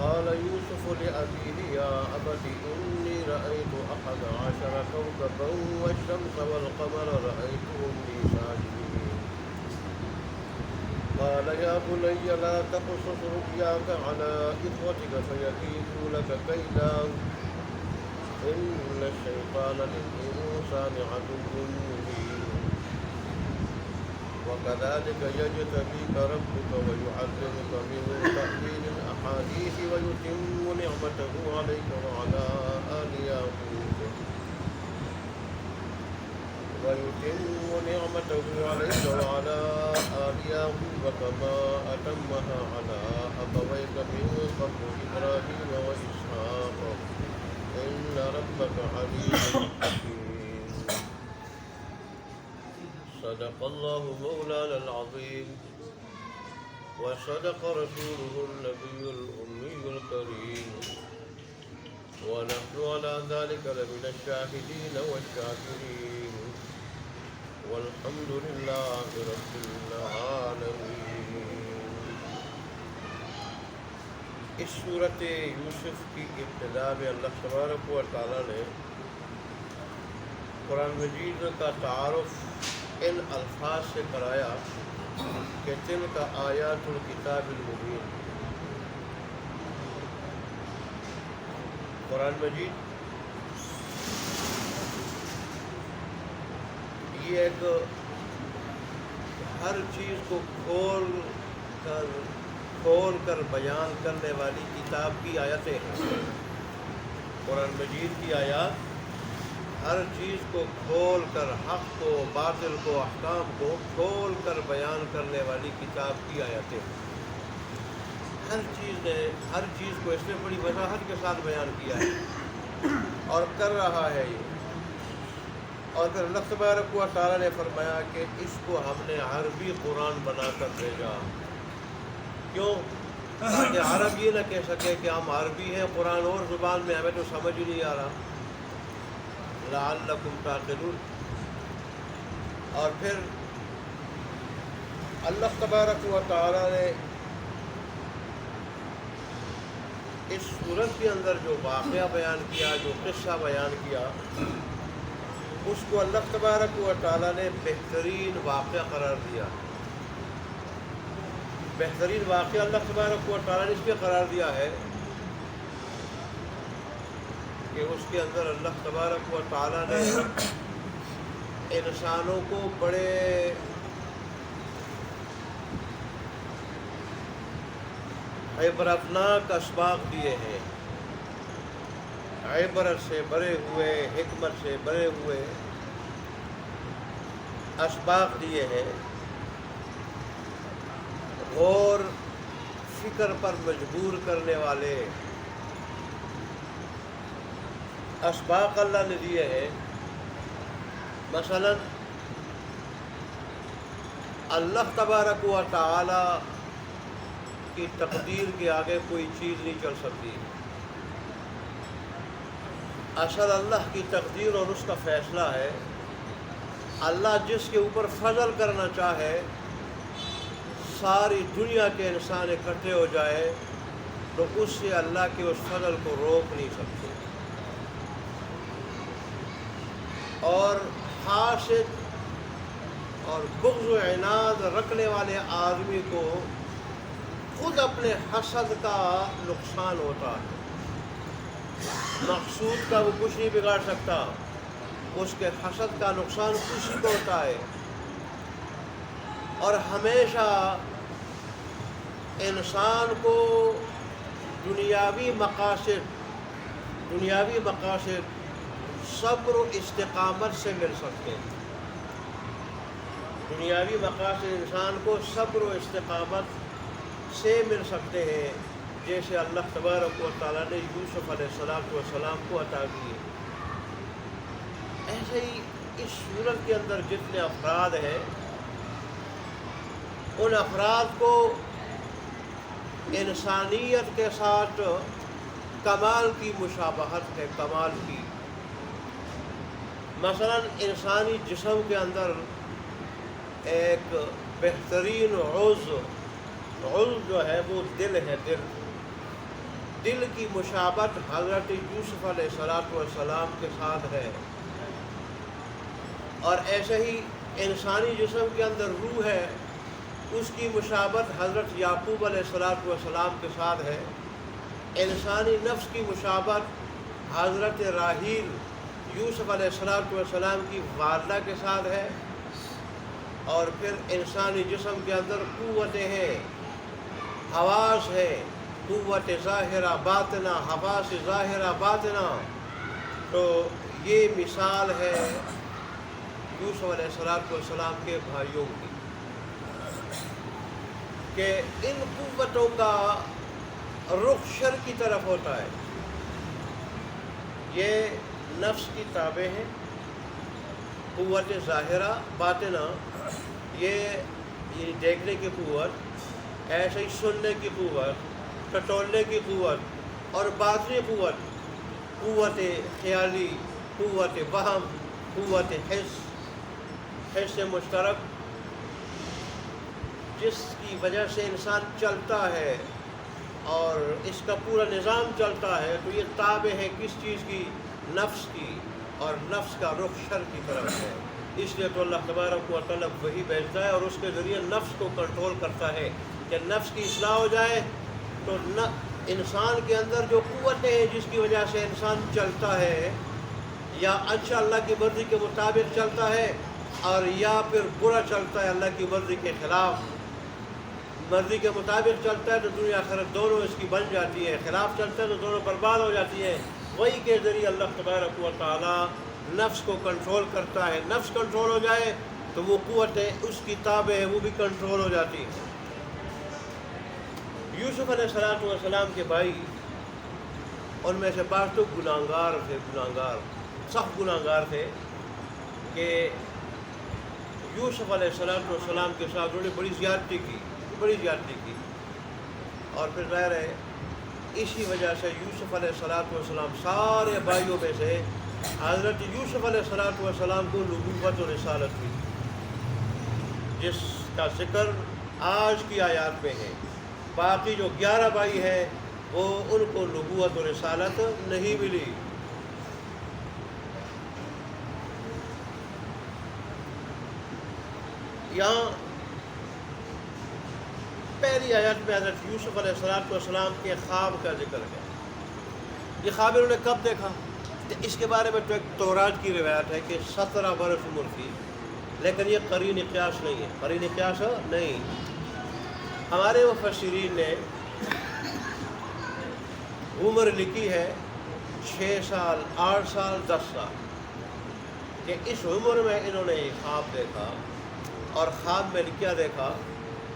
قال يوسف لأبيه يا أبت إني رأيت 11 كوكبا والشمس والقمر رأيتهم لي ساجدين قال يا بني لا تقصص رؤياك على إخوتك فيكيدوا لك كيدا إن الشيطان للإنسان عدو مبين وكذلك يجتبيك ربك ويعلمك من تأويل الأحاديث ويتم نعمته عليك وعلى آل يعقوب كما أتمها على أبويك من قبل إبراهيم وإسحاق إن ربك عليم حكيم صدق الله مولانا العظيم وصدق رسوله النبي الأمي الكريم ونحن على ذلك لمن الشاهدين والشاكرين والحمد لله رب العالمين. اس صورت یوسف کی ابتدا میں اللہ تبارک و تعالیٰ نے قرآن مجید کا تعارف ان الفاظ سے کرایا کہ تلک آیات الکتاب المبین. قرآن مجید یہ ایک ہر چیز کو کھول کر بیان کرنے والی کتاب کی آیتیں ہیں. قرآن مجید کی آیات ہر چیز کو کھول کر، حق کو، باطل کو، احکام کو کھول کر بیان کرنے والی کتاب کی آیتیں ہیں. ہر چیز کو اس نے بڑی وضاحت کے ساتھ بیان کیا ہے اور کر رہا ہے یہ. اور پھر اللہ تبارک و تعالیٰ نے فرمایا کہ اس کو ہم نے عربی قرآن بنا کر بھیجا. کیوں؟ تاکہ عرب یہ نہ کہہ سکے کہ ہم عربی ہیں، قرآن اور زبان میں ہمیں تو سمجھ ہی نہیں آ رہا. لعلکم تعقلون. اور پھر اللہ تبارک و تعالیٰ نے اس صورت کے اندر جو واقعہ بیان کیا، جو قصہ بیان کیا، اس کو اللہ تبارک و تعالیٰ نے بہترین واقعہ قرار دیا. بہترین واقعہ اللہ تبارک و تعالیٰ نے اس پہ قرار دیا ہے کہ اس کے اندر اللہ تبارک و تعالیٰ نے انسانوں کو بڑے عبرتناک اسباق دیے ہیں. عبرت سے بھرے ہوئے، حکمت سے بھرے ہوئے اسباق دیے ہیں. غور فکر پر مجبور کرنے والے اسباق اللہ نے دیے ہیں. مثلا اللہ تبارک و تعالی کی تقدیر کے آگے کوئی چیز نہیں چل سکتی. اصل اللہ کی تقدیر اور اس کا فیصلہ ہے. اللہ جس کے اوپر فضل کرنا چاہے، ساری دنیا کے انسان اکٹھے ہو جائے تو اس سے اللہ کے اس فضل کو روک نہیں سکتے. اور حاسد اور بغض و عناد رکھنے والے آدمی کو خود اپنے حسد کا نقصان ہوتا ہے. مقصود کا وہ کچھ نہیں بگاڑ سکتا، اس کے حسد کا نقصان کسی کو ہوتا ہے. اور ہمیشہ انسان کو دنیاوی مقاصد صبر و استقامت سے مل سکتے ہیں. دنیاوی مقاصد انسان کو صبر و استقامت سے مل سکتے ہیں، جیسے اللہ تبارک و تعالیٰ نے یوسف علیہ السلام کو عطا کیے. ایسے ہی اس صورت کے اندر جتنے افراد ہیں، ان افراد کو انسانیت کے ساتھ کمال کی مشابہت ہے، کمال کی. مثلا انسانی جسم کے اندر ایک بہترین عضو جو ہے وہ دل ہے. دل دل کی مشابہت حضرت یوسف علیہ السلام کے ساتھ ہے، اور ایسے ہی انسانی جسم کے اندر روح ہے، اس کی مشابہت حضرت یعقوب علیہ السلام کے ساتھ ہے۔ انسانی نفس کی مشابہت حضرت راحیل یوسف علیہ السلام کی والدہ کے ساتھ ہے، اور پھر انسانی جسم کے اندر قوتیں ہیں، حواس ہے، قوت ظاہرہ باطنہ، حواس ظاہرہ باطنہ۔ تو یہ مثال ہے یوسف علیہ السلام کے بھائیوں کی، کہ ان قوتوں کا رخ شر کی طرف ہوتا ہے۔ یہ نفس کی تابع ہیں، قوت ظاہرہ باطنہ، یہ دیکھنے کی قوت، ایسے ہی سننے کی قوت، ٹٹولنے کی قوت، اور باطنی قوت، قوت خیالی، قوت وہم، قوت حس مشترک، جس کی وجہ سے انسان چلتا ہے اور اس کا پورا نظام چلتا ہے۔ تو یہ تابع ہے کس چیز کی؟ نفس کی، اور نفس کا رخ شر کی طرف ہے۔ اس لیے تو اللہ تبارک و تعالیٰ وہی بھیجتا ہے اور اس کے ذریعے نفس کو کنٹرول کرتا ہے کہ نفس کی اصلاح ہو جائے۔ تو انسان کے اندر جو قوتیں ہیں جس کی وجہ سے انسان چلتا ہے، یا اچھا اللہ کی مرضی کے مطابق چلتا ہے، اور یا پھر برا چلتا ہے اللہ کی مرضی کے خلاف۔ مرضی کے مطابق چلتا ہے تو دنیا آخرت دونوں اس کی بن جاتی ہے، خلاف چلتا ہے تو دونوں برباد ہو جاتی ہے۔ وہی کے ذریعے اللہ تبارک و تعالیٰ نفس کو کنٹرول کرتا ہے۔ نفس کنٹرول ہو جائے تو وہ قوتیں اس کی تابع ہے، وہ بھی کنٹرول ہو جاتی ہے۔ یوسف علیہ السلام کے بھائی، ان میں سے بعض تو گناہگار تھے، سخت گناہگار تھے، کہ یوسف علیہ السلام کے ساتھ انہوں نے بڑی زیادتی کی، اور پھر ظاہر ہے اسی وجہ سے یوسف علیہ السلام سارے بھائیوں میں سے حضرت یوسف علیہ السلام کو نبوت و رسالت ہوئی، جس کا ذکر آج کی آیات میں ہے۔ باقی جو 11 بھائی ہیں وہ ان کو نبوت و رسالت نہیں ملی۔ یہاں پہلی آیت میں حضرت یوسف علیہ السلام کے خواب کا ذکر ہے۔ یہ خواب انہوں نے کب دیکھا؟ اس کے بارے میں تو ایک تورات کی روایت ہے کہ 17 برس عمر تھی، لیکن یہ قرین قیاس نہیں ہے، قرین قیاس نہیں۔ ہمارے مفسرین نے عمر لکھی ہے 6 سال، 8 سال، 10 سال، کہ اس عمر میں انہوں نے خواب دیکھا۔ اور خواب میں کیا دیکھا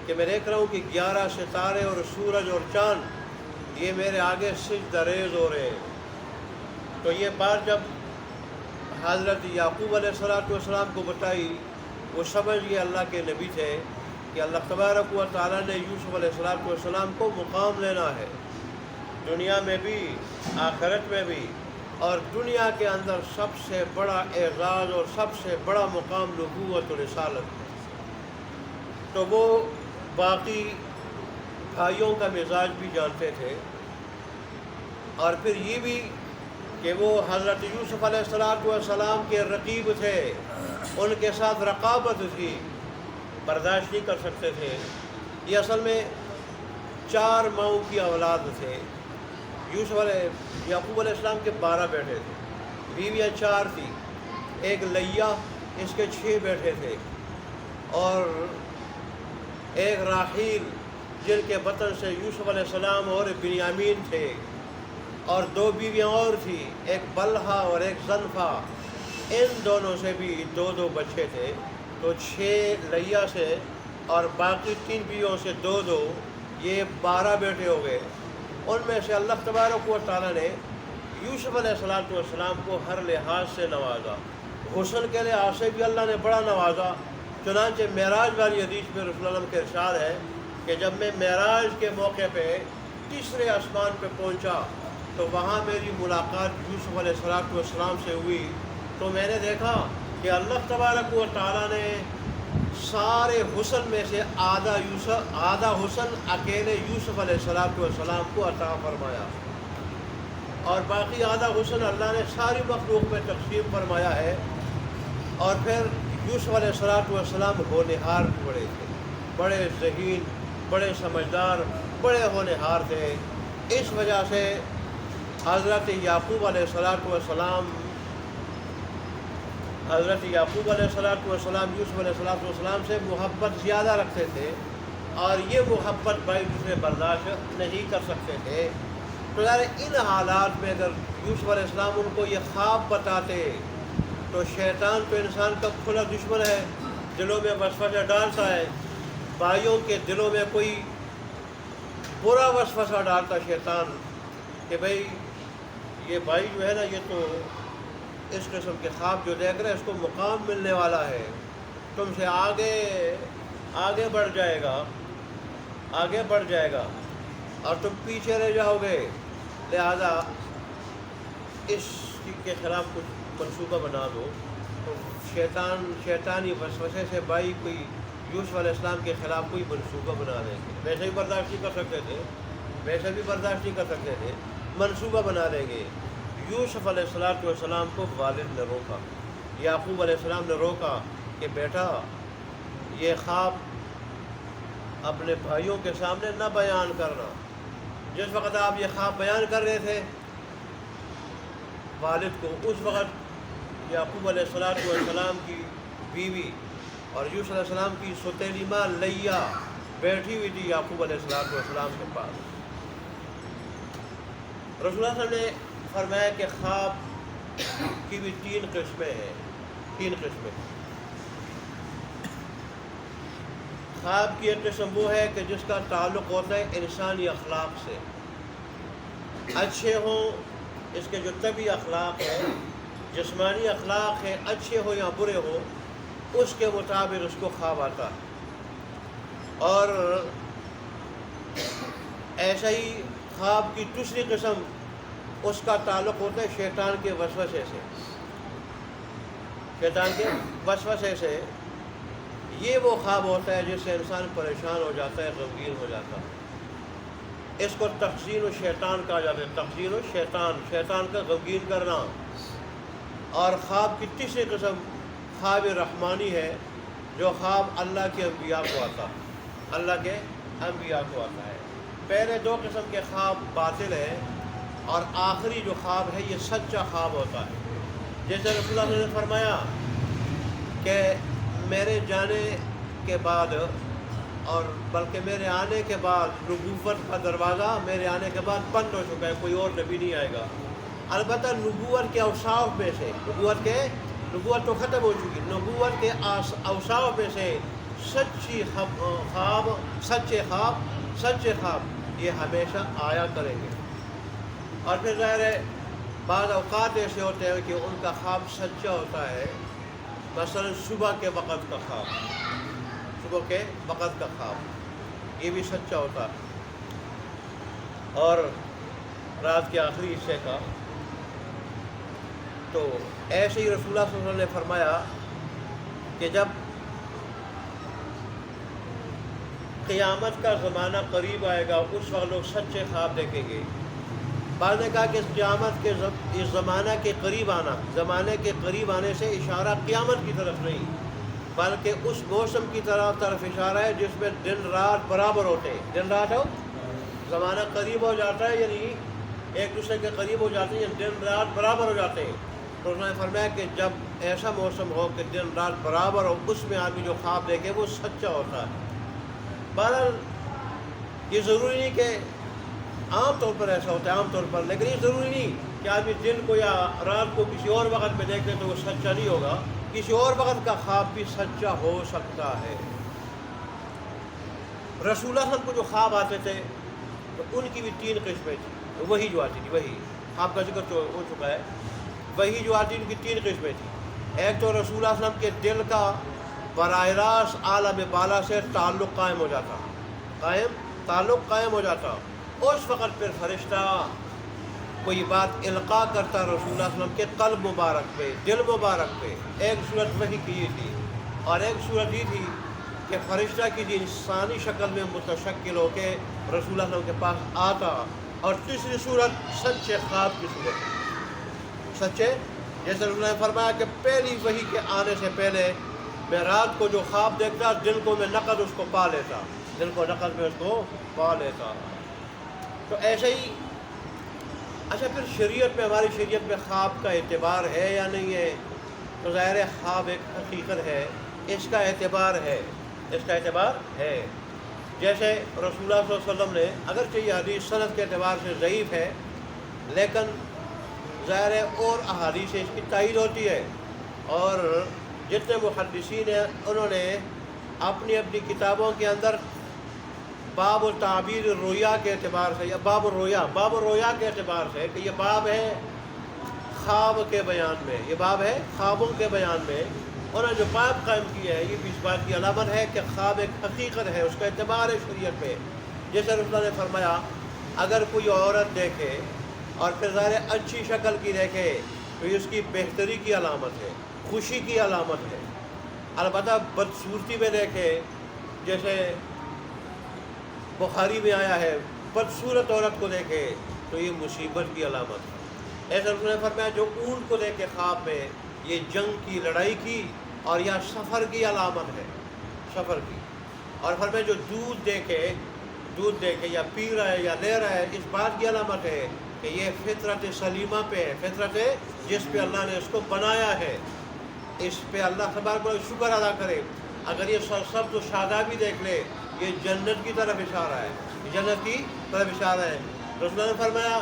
کہ میں دیکھ رہا ہوں کہ 11 ستارے اور سورج اور چاند یہ میرے آگے سجدہ ریز ہو رہے ہیں۔ تو یہ بات جب حضرت یعقوب علیہ السلام کو بتائی، وہ سمجھ گئے اللہ کے نبی تھے کہ اللہ تبارک و تعالیٰ نے یوسف علیہ السلام کو مقام لینا ہے، دنیا میں بھی آخرت میں بھی، اور دنیا کے اندر سب سے بڑا اعزاز اور سب سے بڑا مقام نبوت و رسالت۔ تو وہ باقی بھائیوں کا مزاج بھی جانتے تھے، اور پھر یہ بھی کہ وہ حضرت یوسف علیہ السلام کے رقیب تھے، ان کے ساتھ رقابت تھی، برداشت نہیں کر سکتے تھے۔ یہ اصل میں 4 ماؤں کی اولاد تھے۔ یعقوب علیہ السلام کے 12 بیٹے تھے، بیویاں 4 تھیں، ایک لیا، اس کے 6 بیٹے تھے، اور ایک راحیل جن کے بطن سے یوسف علیہ السلام اور بنیامین تھے، اور 2 بیویاں اور تھیں، ایک بلہا اور ایک زلفا، ان دونوں سے بھی 2 بچے تھے۔ تو 6 لیا سے اور باقی 3 بیویوں سے 2، یہ 12 بیٹے ہو گئے۔ ان میں سے اللہ تبارک و تعالیٰ نے یوسف علیہ السلام کو ہر لحاظ سے نوازا، حسن کے لحاظ سے بھی اللہ نے بڑا نوازا۔ چنانچہ معراج والی حدیث میں رسول اللہ کے ارشاد ہے کہ جب میں معراج کے موقع پہ تیسرے آسمان پہ پہنچا تو وہاں میری ملاقات یوسف علیہ السلام سے ہوئی، تو میں نے دیکھا کہ اللہ تبارک و تعالیٰ نے سارے حسن میں سے آدھا حسن اکیلے یوسف علیہ السلام کو عطا فرمایا۔ اور باقی آدھا حسن اللہ نے ساری مخلوق میں تقسیم فرمایا ہے. اور پھر یوسف علیہ السلام ہونہار بڑے تھے، بڑے ذہین، بڑے سمجھدار، بڑے ہونہار تھے. اس وجہ سے حضرت یعقوب علیہ السلام یوسف علیہ السلام سے محبت زیادہ رکھتے تھے، اور یہ محبت بھائی دوسرے برداشت نہیں کر سکتے تھے. تو ظاہر ان حالات میں اگر یوسف علیہ السلام ان کو یہ خواب بتاتے تو شیطان تو انسان کا کھلا دشمن ہے، دلوں میں وسوسہ ڈالتا ہے. بھائیوں کے دلوں میں کوئی برا وسوسہ ڈالتا شیطان کہ بھئی یہ بھائی جو ہے نا، یہ تو اس قسم کے خواب جو دیکھ رہے ہیں، اس کو مقام ملنے والا ہے، تم سے آگے بڑھ جائے گا اور تم پیچھے رہ جاؤ گے. لہذا اس کے خلاف کچھ منصوبہ بنا دو. تو شیطانی وسوسے سے بھائی کوئی یوسف علیہ السلام کے خلاف کوئی منصوبہ بنا دیں گے. ویسے بھی برداشت نہیں کر سکتے تھے، منصوبہ بنا دیں گے. یوسف علیہ السلام کو والد نے روکا، یعقوب علیہ السلام نے روکا کہ بیٹا یہ خواب اپنے بھائیوں کے سامنے نہ بیان کرنا. جس وقت آپ یہ خواب بیان کر رہے تھے والد کو، اس وقت یعقوب علیہ السلام کی بیوی اور یوسف علیہ السلام کی سوتیلی ماں لیا بیٹھی ہوئی تھی یعقوب علیہ السلام کے پاس. رسول اللہ صلی اللہ علیہ وسلم نے فرمایا کہ خواب کی بھی تین قسمیں. خواب کی ایک قسم وہ ہے کہ جس کا تعلق ہوتا ہے انسانی اخلاق سے. اچھے ہوں، اس کے جو طبعی اخلاق ہے، جسمانی اخلاق ہے، اچھے ہو یا برے ہو، اس کے مطابق اس کو خواب آتا ہے. اور ایسا ہی خواب کی دوسری قسم، اس کا تعلق ہوتا ہے شیطان کے وسوسے سے. یہ وہ خواب ہوتا ہے جس سے انسان پریشان ہو جاتا ہے، غمگین ہو جاتا ہے. اس کو تحزین الشیطان کہا جاتا ہے. تحزین الشیطان، شیطان کا غمگین کرنا. اور خواب کی تیسری قسم خواب رحمانی ہے، جو خواب اللہ کے انبیاء کو آتا ہے. پہلے دو قسم کے خواب باطل ہیں، اور آخری جو خواب ہے یہ سچا خواب ہوتا ہے. جیسے رسول اللہ نے فرمایا کہ میرے جانے کے بعد، اور بلکہ میرے آنے کے بعد نبوت کا دروازہ میرے آنے کے بعد بند ہو چکا ہے، کوئی اور نبی نہیں آئے گا. البتہ نبوت کے اوصاف میں سے، نبوت تو ختم ہو چکی، نبوت کے اوصاف میں سے سچے خواب یہ ہمیشہ آیا کریں گے. اور پھر ظاہر ہے بعض اوقات ایسے ہوتے ہیں کہ ان کا خواب سچا ہوتا ہے. مثلا صبح کے وقت کا خواب یہ بھی سچا ہوتا ہے، اور رات کے آخری حصے کا. تو ایسے ہی رسول اللہ صلی اللہ علیہ وسلم نے فرمایا کہ جب قیامت کا زمانہ قریب آئے گا اس وقت لوگ سچے خواب دیکھیں گے. بعض نے کہا کہ قیامت کے اس زمانے کے قریب آنے سے اشارہ قیامت کی طرف نہیں، بلکہ اس موسم کی طرف اشارہ ہے جس میں دن رات برابر ہوتے ہیں. دن رات ہو زمانہ قریب ہو جاتا ہے، یعنی ایک دوسرے کے قریب ہو جاتے ہیں، یعنی دن رات برابر ہو جاتے ہیں. تو انہوں نے فرمایا کہ جب ایسا موسم ہو کہ دن رات برابر ہو، اس میں آدمی جو خواب دیکھے وہ سچا ہوتا ہے. بہرحال یہ ضروری نہیں کہ عام طور پر ایسا ہوتا ہے، لیکن یہ ضروری نہیں کہ آدمی دن کو یا رات کو کسی اور وقت میں دیکھ لے تو وہ سچا نہیں ہوگا. کسی اور وقت کا خواب بھی سچا ہو سکتا ہے. رسول اللہ صلی اللہ علیہ وسلم کو جو خواب آتے تھے تو ان کی بھی تین قسمیں تھیں. وہی جو آتی تھی، وہی خواب کا ذکر تو ہو چکا ہے، وہی جو آتی ان کی تین قسمیں تھیں. ایک تو رسول اللہ صلی اللہ علیہ وسلم کے دل کا براہ راست عالم بالا سے تعلق قائم ہو جاتا. اس وقت پھر فرشتہ کوئی بات القاء کرتا رسول اللہ صلی اللہ علیہ وسلم کے قلب مبارک پہ، دل مبارک پہ. ایک صورت وہی کی تھی، اور ایک صورت یہ تھی کہ فرشتہ کی انسانی شکل میں متشکل ہو کے رسول اللہ صلی اللہ علیہ وسلم کے پاس آتا اور تیسری صورت سچے خواب کی صورت. سچے، جیسے انہوں نے فرمایا کہ پہلی وحی کے آنے سے پہلے میں رات کو جو خواب دیکھتا دن کو میں نقد اس کو پا لیتا، دن کو نقد میں اس کو پا لیتا. تو ایسے ہی اچھا پھر شریعت میں، ہماری شریعت میں خواب کا اعتبار ہے یا نہیں ہے؟ تو ظاہر خواب ایک حقیقت ہے، اس کا اعتبار ہے، اس کا اعتبار ہے. جیسے رسول اللہ صلی اللہ علیہ وسلم نے، اگرچہ یہ حدیث سند کے اعتبار سے ضعیف ہے لیکن ظاہر ہے اور احادیث سے اس کی تائید ہوتی ہے، اور جتنے محدثین ہیں انہوں نے اپنی اپنی کتابوں کے اندر باب التعبیر الرؤیا کے اعتبار سے، یا باب الرؤیا کے اعتبار سے کہ یہ باب ہے خواب کے بیان میں، یہ باب ہے خوابوں کے بیان میں، انہوں نے جو باب قائم کیا ہے یہ بھی اس بات کی علامت ہے کہ خواب ایک حقیقت ہے، اس کا اعتبار ہے شریعت پہ. جیسے رسول اللہ نے فرمایا اگر کوئی عورت دیکھے اور پھر ظاہر اچھی شکل کی دیکھے تو یہ اس کی بہتری کی علامت ہے، خوشی کی علامت ہے. البتہ بدصورتی میں دیکھے، جیسے بخاری میں آیا ہے بدصورت عورت کو دیکھے تو یہ مصیبت کی علامت ہے. ایسا رسول نے فرمایا جو اونٹ کو دیکھے خواب میں یہ جنگ کی، لڑائی کی اور یا سفر کی علامت ہے، سفر کی. اور فرمایا جو دودھ دیکھے یا پی رہا ہے یا لے رہا ہے اس بات کی علامت ہے کہ یہ فطرت سلیمہ پہ ہے، فطرت ہے جس پہ اللہ نے اس کو بنایا ہے، اس پہ اللہ تبارک و تعالیٰ شکر ادا کرے. اگر یہ سب تو شادابی دیکھ لے یہ جنت کی طرف اشارہ ہے، جنت کی طرف اشارہ ہے. رسول اللہ نے فرمایا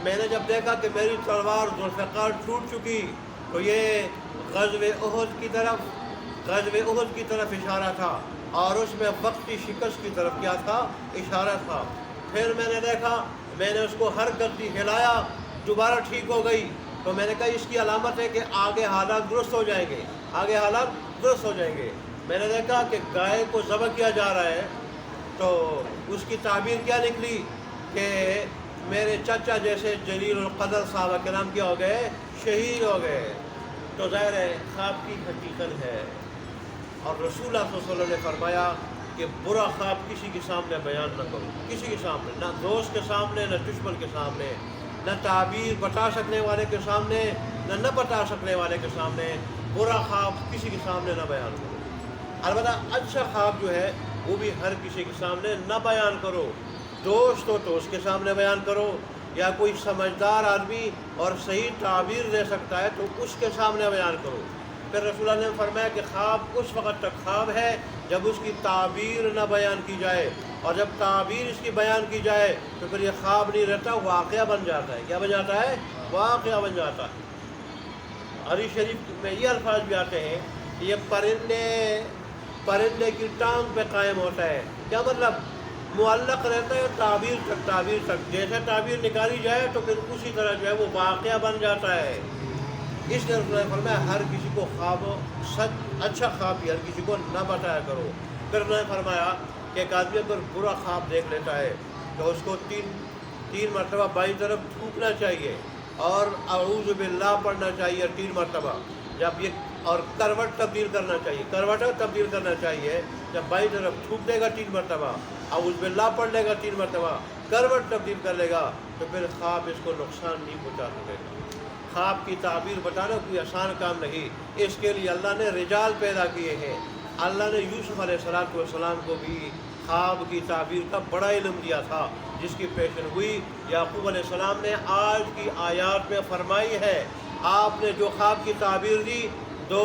میں نے جب دیکھا کہ میری تلوار ذوالفقار ٹوٹ چکی تو یہ غزوہ احد کی طرف اشارہ تھا، اور اس میں وقتی شکست کی طرف کیا تھا، اشارہ تھا. پھر میں نے دیکھا، میں نے اس کو ہر گدی ہلایا دوبارہ ٹھیک ہو گئی، تو میں نے کہا اس کی علامت ہے کہ آگے حالات درست ہو جائیں گے، آگے حالات درست ہو جائیں گے. میں نے دیکھا کہ گائے کو ذبح کیا جا رہا ہے تو اس کی تعبیر کیا نکلی کہ میرے چچا جیسے جلیل القدر صحابہ کرام کیا ہو گئے، شہید ہو گئے. تو ظاہر ہے خواب کی حقیقت ہے. اور رسول اللہ صلی اللہ علیہ وسلم نے فرمایا کہ برا خواب کسی کے سامنے بیان نہ کرو، کسی کے سامنے، نہ دوست کے سامنے، نہ دشمن کے سامنے، نہ تعبیر بتا سکنے والے کے سامنے، نہ بتا سکنے والے کے سامنے. برا خواب کسی کے سامنے نہ بیان کرو. البتہ اچھا خواب جو ہے وہ بھی ہر کسی کے سامنے نہ بیان کرو. دوست ہو تو اس کے سامنے بیان کرو، یا کوئی سمجھدار آدمی اور صحیح تعبیر دے سکتا ہے تو اس کے سامنے بیان کرو. پھر رسول اللہ نے فرمایا کہ خواب اس وقت تک خواب ہے جب اس کی تعبیر نہ بیان کی جائے، اور جب تعبیر اس کی بیان کی جائے تو پھر یہ خواب نہیں رہتا، واقعہ بن جاتا ہے. کیا بن جاتا ہے؟ واقعہ بن جاتا ہے. حدیث شریف میں یہ الفاظ بھی آتے ہیں کہ یہ پرندے کی ٹانگ پہ قائم ہوتا ہے. کیا مطلب؟ معلق رہتا ہے تعبیر تک جیسے تعبیر نکالی جائے تو پھر اسی طرح جو ہے وہ واقعہ بن جاتا ہے. اس لیے رسول اللہ نے فرمایا ہر کسی کو خواب اچھا خواب بھی ہر کسی کو نہ بتایا کرو. پھر انہوں نے فرمایا کہ ایک آدمی اگر برا خواب دیکھ لیتا ہے تو اس کو تین مرتبہ بائیں طرف تھوکنا چاہیے اور اعوذ باللہ پڑھنا چاہیے 3 مرتبہ. جب یہ اور کروٹ تبدیل کرنا چاہیے. جب بائیں طرف تھوک دے گا 3 مرتبہ، اعوذ باللہ پڑھ لے گا 3 مرتبہ، کروٹ تبدیل کر لے گا تو پھر خواب اس کو نقصان نہیں پہنچا سکے گا. خواب کی تعبیر بتانا کوئی آسان کام نہیں. اس کے لیے اللہ نے رجال پیدا کیے ہیں. اللہ نے یوسف علیہ السلام کو بھی خواب کی تعبیر کا بڑا علم دیا تھا، جس کی پیشن ہوئی یعقوب علیہ السلام نے آج کی آیات میں فرمائی ہے. آپ نے جو خواب کی تعبیر دی 2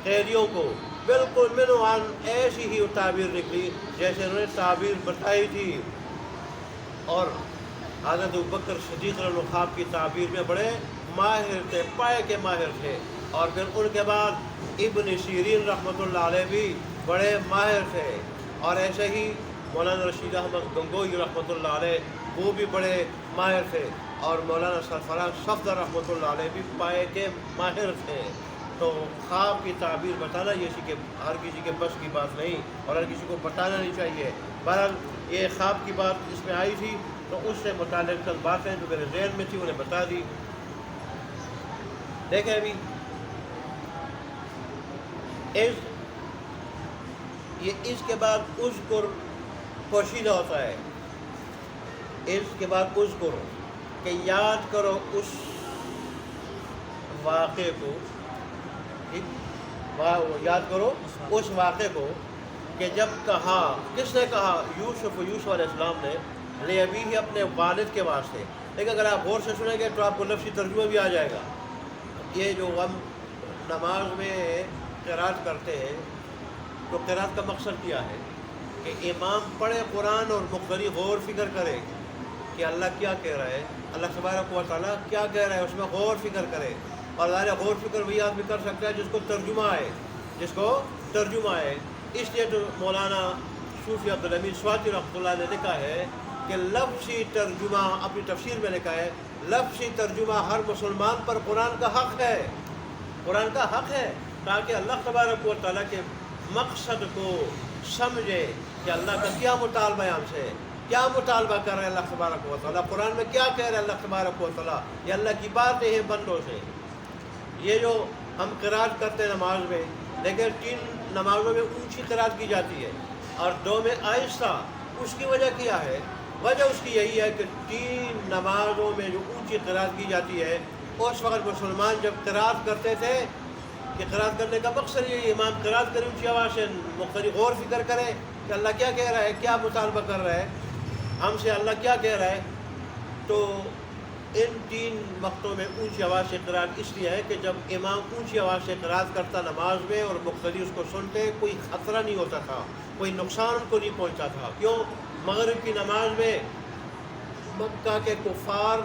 قیدیوں کو، بالکل منوان ایسی ہی تعبیر نکلی جیسے انہوں نے تعبیر بتائی تھی. اور حضرت ابوبکر صدیق رضی اللہ عنہ خواب کی تعبیر میں بڑے ماہر تھے، پائے کے ماہر تھے. اور پھر ان کے بعد ابن سیرین رحمۃ اللہ علیہ بھی بڑے ماہر تھے. اور ایسے ہی مولانا رشید احمد گنگوہی رحمۃ اللہ علیہ وہ بھی بڑے ماہر تھے. اور مولانا سرفراز صفدر رحمۃ اللہ علیہ بھی پائے کے ماہر تھے. تو خواب کی تعبیر بتانا یہ ہر کسی کے بس کی بات نہیں، اور ہر کسی کو بتانا نہیں چاہیے. بہرحال یہ خواب کی بات اس میں آئی تھی تو اس سے متعلق چند باتیں جو میرے ذہن میں تھی انہیں بتا دی. دیکھیں ابھی اس کے بعد اذکر پوشیدہ ہوتا ہے. اس کے بعد اس کرو کہ یاد کرو اس واقعے کو، یاد کرو اس واقعے کو کہ جب کہا، کس نے کہا؟ یوسف علیہ السلام نے لے ابھی ہی اپنے والد کے واسطے. لیکن اگر آپ غور سے سنیں گے تو آپ کو لفظی ترجمہ بھی آ جائے گا. یہ جو ہم نماز میں قرات کرتے ہیں تو قرات کا مقصد کیا ہے؟ کہ امام پڑھے قرآن اور مقتدی غور فکر کرے کہ اللہ کیا کہہ رہا ہے، اللہ تبارک و تعالیٰ کیا کہہ رہا ہے، اس میں غور فکر کرے. اور ظاہر غور فکر وہی آدمی کر سکتا ہے جس کو ترجمہ آئے، جس کو ترجمہ آئے. اس لیے تو مولانا صوفی عبدالحمید سواتی رحمۃ اللہ نے لکھا ہے کہ لفظی ترجمہ، اپنی تفسیر میں لکھا ہے لفظی ترجمہ ہر مسلمان پر قرآن کا حق ہے، قرآن کا حق ہے، تاکہ اللہ تبارک و تعالیٰ کے مقصد کو سمجھے کہ اللہ کا کیا مطالبہ ہے ہم سے، کیا مطالبہ کر رہے ہیں اللہ تبارک و تعالیٰ، قرآن میں کیا کہہ رہے ہیں اللہ تبارک و تعالیٰ. یہ اللہ کی باتیں ہیں بندوں سے. یہ جو ہم قرات کرتے ہیں نماز میں، لیکن 3 نمازوں میں اونچی قرات کی جاتی ہے اور 2 میں آہستہ. اس کی وجہ کیا ہے؟ وجہ اس کی یہی ہے کہ 3 نمازوں میں جو اونچی قرات کی جاتی ہے، اس وقت مسلمان جب قرات کرتے تھے کہ قرات کرنے کا مقصد یہ امام قرات کرے اونچی آواز سے، مقتدی غور فکر کرے کہ اللہ کیا کہہ رہا ہے، کیا مطالبہ کر رہا ہے ہم سے، اللہ کیا کہہ رہا ہے. تو ان 3 وقتوں میں اونچی آواز سے قرات اس لیے ہے کہ جب امام اونچی آواز سے قرات کرتا نماز میں اور مقتدی اس کو سنتے، کوئی خطرہ نہیں ہوتا تھا، کوئی نقصان ان کو نہیں پہنچتا تھا. کیوں؟ مغرب کی نماز میں مکہ کے کفار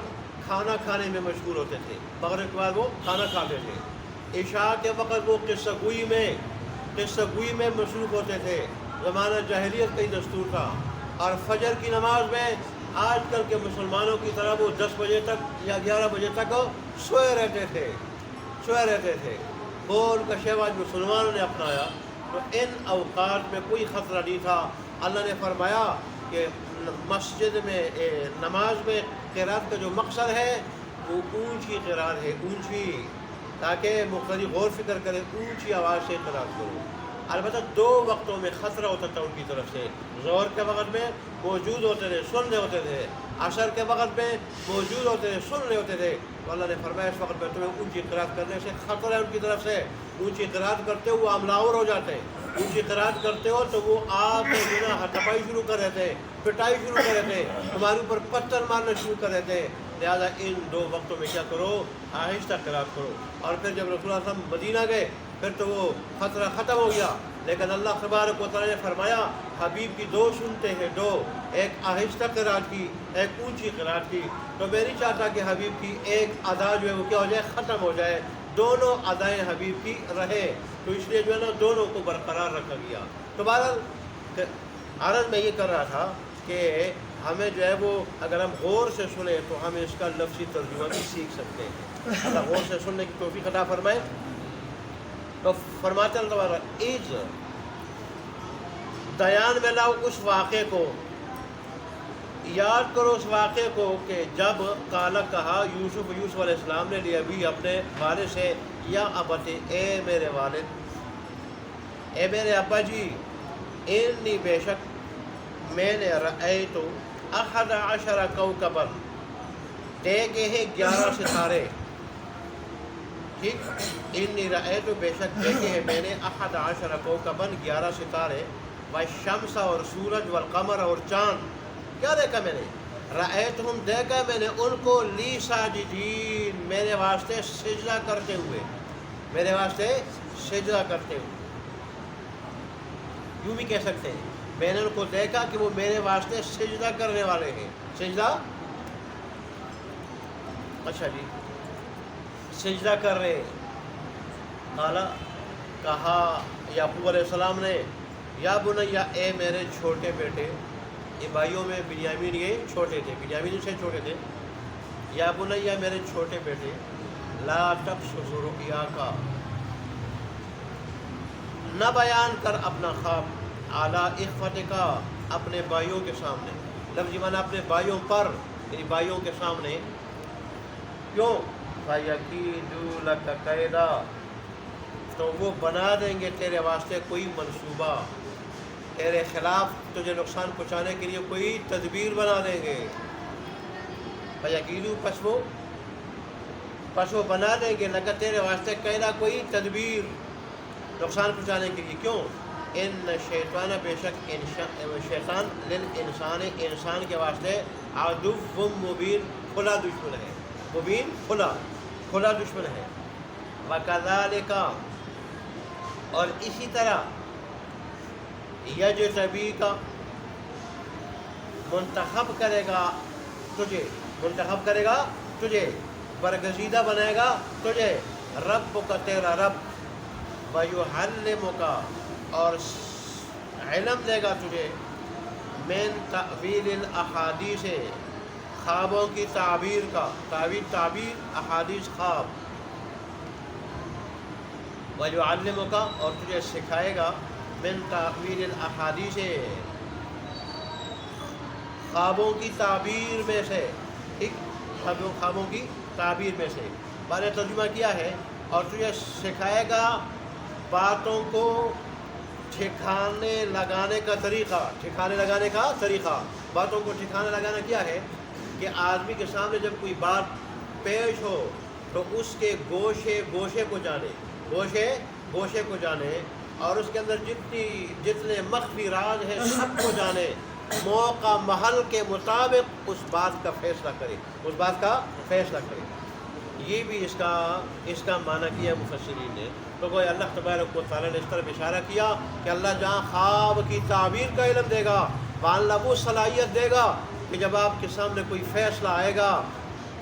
کھانا کھانے میں مشغول ہوتے تھے، مغرب کے بعد وہ کھانا کھاتے تھے. عشاء کے وقت وہ قصہ گوئی میں مصروف ہوتے تھے، زمانہ جاہلیت کا ہی دستور تھا. اور فجر کی نماز میں آج کل کے مسلمانوں کی طرح وہ 10 بجے تک یا 11 بجے تک سوئے رہتے تھے. وہ ان کا شیوا مسلمانوں نے اپنایا. تو ان اوقات میں کوئی خطرہ نہیں تھا. اللہ نے فرمایا کہ مسجد میں نماز میں قرات کا جو مقصد ہے وہ اونچی قرات ہے، اونچی، تاکہ مقتدی غور فکر کرے، اونچی آواز سے قرات کرو. البتہ 2 وقتوں میں خطرہ ہوتا تھا ان کی طرف سے. ظہر کے وقت میں موجود ہوتے تھے، سن رہے ہوتے تھے. عصر کے وقت میں موجود ہوتے تھے، سن رہے ہوتے تھے. تو اللہ نے فرمایا اس وقت میں تمہیں اونچی قرات کرنے سے خطرہ ہے ان کی طرف سے. اونچی قرات کرتے ہو وہ عملاور ہو جاتے ہیں، اونچی قرات کرتے ہو تو وہ آپ بنا ہتھاپائی شروع کر دیتے، پٹائی شروع کر دیتے، تمہارے اوپر پتھر مارنا شروع کر دیتے. لہٰذا ان 2 وقتوں میں کیا کرو؟ آہستہ قرات کرو. اور پھر جب رسول اللہ صلی اللہ علیہ وسلم مدینہ گئے پھر تو وہ خطرہ ختم ہو گیا. لیکن اللہ تبارک و تعالیٰ نے فرمایا حبیب کی 2 سنتے ہیں، 2، ایک آہستہ قرات کی، ایک اونچی قرات کی. تو میں نہیں چاہتا کہ حبیب کی ایک ادا جو ہے وہ کیا ہو جائے، ختم ہو جائے. دونوں ادائیں حبیب کی رہے. تو اس لیے جو ہے نا دونوں کو برقرار رکھا گیا. تو بہرحال عرض میں یہ کر رہا تھا کہ ہمیں جو ہے وہ اگر ہم غور سے سنیں تو ہم اس کا لفظی ترجمہ بھی سیکھ سکتے ہیں. اللہ غور سے سننے کی توفیق عطا فرمائے. تو فرماتے ہیں دوبارہ ایج دیان میں لاؤ اس واقعے کو، یاد کرو اس واقعے کو کہ جب کالا کہا یوسف علیہ السلام نے لیا بھی اپنے والد سے، یا ابتے، اے میرے والد، اے میرے ابا جی، انی بے شک میں نے رأیت 11 کوكبا، دیکھے ہیں 11 ستارے. ٹھیک، انی رأیت، بے شک دیکھے ہیں میں نے 11 کوكبا، 11 ستارے، والشمس، اور سورج، والقمر، اور چاند. کیا دیکھا میں نے؟ رأیتہم، دیکھا میں نے ان کو، لی ساجدین، میرے واسطے سجدہ کرتے ہوئے، میرے واسطے سجدہ کرتے ہوئے. یوں بھی کہہ سکتے ہیں میں نے ان کو دیکھا کہ وہ میرے واسطے سجدہ کرنے والے ہیں. سجدہ، اچھا جی، سجدہ کر رہے. کہا یعقوب علیہ السلام نے، یا بنیا، اے میرے چھوٹے بیٹے. یہ بھائیوں میں بنیامین یہ چھوٹے تھے، بنیامین سے چھوٹے تھے. یا بنیا، میرے چھوٹے بیٹے، لا تقصص رؤیاک، نہ بیان کر اپنا خواب، اعلی اخوتک، اپنے بھائیوں کے سامنے. لفظ معنی اپنے بھائیوں پر، یعنی بھائیوں کے سامنے. کیوں؟ فَيَكِيدُوا لَكَ كَيْدًا، تو وہ بنا دیں گے تیرے واسطے کوئی منصوبہ، تیرے خلاف تجھے نقصان پہنچانے کے لیے کوئی تدبیر بنا دیں گے. فیقیلو پس وہ بنا دیں گے لگا تیرے واسطے کہنا کوئی تدبیر نقصان پہنچانے کے لیے. کیوں؟ ان شیطان بے شک شیطان للانسان انسان کے واسطے عدو مبین کھلا دشمن ہے. مبین کھلا دشمن ہے. وکذالک اور اسی طرح یجتبیک منتخب کرے گا تجھے برگزیدہ بنائے گا تجھے رب کا تیرا رب ویعلمک اور علم دے گا تجھے من تعویل الاحادیث خوابوں کی تعبیر کا تعبیر احادیث خواب. ویعلمک اور تجھے سکھائے گا من تعویل الاحادیث خوابوں کی تعبیر میں سے خوابوں کی تعبیر میں سے. بعد ترجمہ کیا ہے اور تجھے سکھائے گا باتوں کو ٹھکانے لگانے کا طریقہ. باتوں کو ٹھکانے لگانا کیا ہے کہ آدمی کے سامنے جب کوئی بات پیش ہو تو اس کے گوشے کو جانے اور اس کے اندر جتنے مخفی راز ہیں سب کو جانے. موقع محل کے مطابق اس بات کا فیصلہ کرے. یہ بھی اس کا معنی کیا مفسرین نے. تو کوئی اللہ تبارک و تعالیٰ نے اس طرح اشارہ کیا کہ اللہ جہاں خواب کی تعبیر کا علم دے گا وہاں اللہ وہ صلاحیت دے گا کہ جب آپ کے سامنے کوئی فیصلہ آئے گا,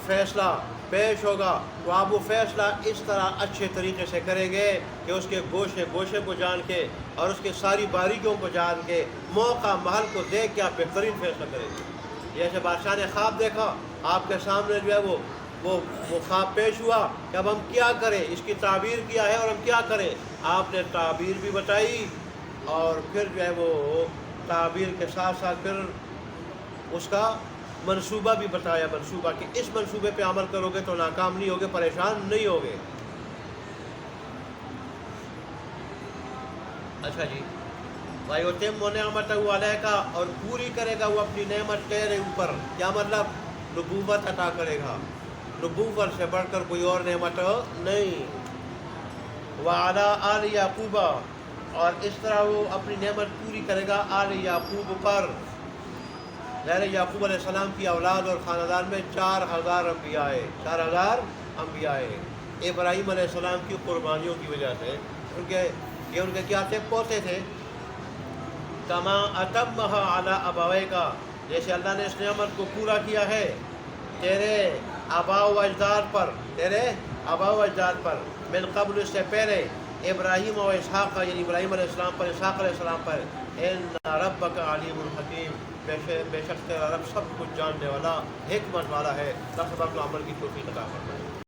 فیصلہ پیش ہوگا, تو آپ وہ فیصلہ اس طرح اچھے طریقے سے کریں گے کہ اس کے گوشے کو جان کے اور اس کے ساری باریکیوں کو جان کے موقع محل کو دیکھ کے آپ بہترین فیصلہ کریں گے. جیسے بادشاہ نے خواب دیکھا, آپ کے سامنے جو ہے وہ خواب پیش ہوا کہ اب ہم کیا کریں, اس کی تعبیر کیا ہے اور ہم کیا کریں. آپ نے تعبیر بھی بتائی اور پھر جو ہے وہ تعبیر کے ساتھ ساتھ پھر اس کا منصوبہ بھی بتایا. منصوبہ کہ اس منصوبے پہ عمل کرو گے تو ناکام نہیں ہوگے, پریشان نہیں ہوگے. اچھا جی, وَيُتِمُّ نِعْمَتَهُ عَلَيْكَ اور پوری کرے گا وہ اپنی نعمت تیرے اوپر. کیا مطلب؟ نبوت عطا کرے گا. نبوت سے بڑھ کر کوئی اور نعمت نہیں. وَعَلَىٰ آلِ یعقوب اور اس طرح وہ اپنی نعمت پوری کرے گا آل یعقوب پر. یعقوب علیہ السلام کی اولاد اور خاندان میں 4000 انبیاء آئے. ابراہیم علیہ السلام کی قربانیوں کی وجہ سے یہ ان کے کیا تھے؟ پوتے تھے. کما اتمھا علی ابویک جیسے اللہ نے اس نعمت کو پورا کیا ہے تیرے آباء و اجداد پر من قبل اس سے پہلے ابراہیم و اسحاق یعنی ابراہیم علیہ السلام پر, اسحاق علیہ السلام پر. ان ربک علیم الحکیم بے شک تیرا رب سب کچھ جاننے والا حکمت والا ہے. اللہ سب کو عمل کی توفیق عطا فرمائے.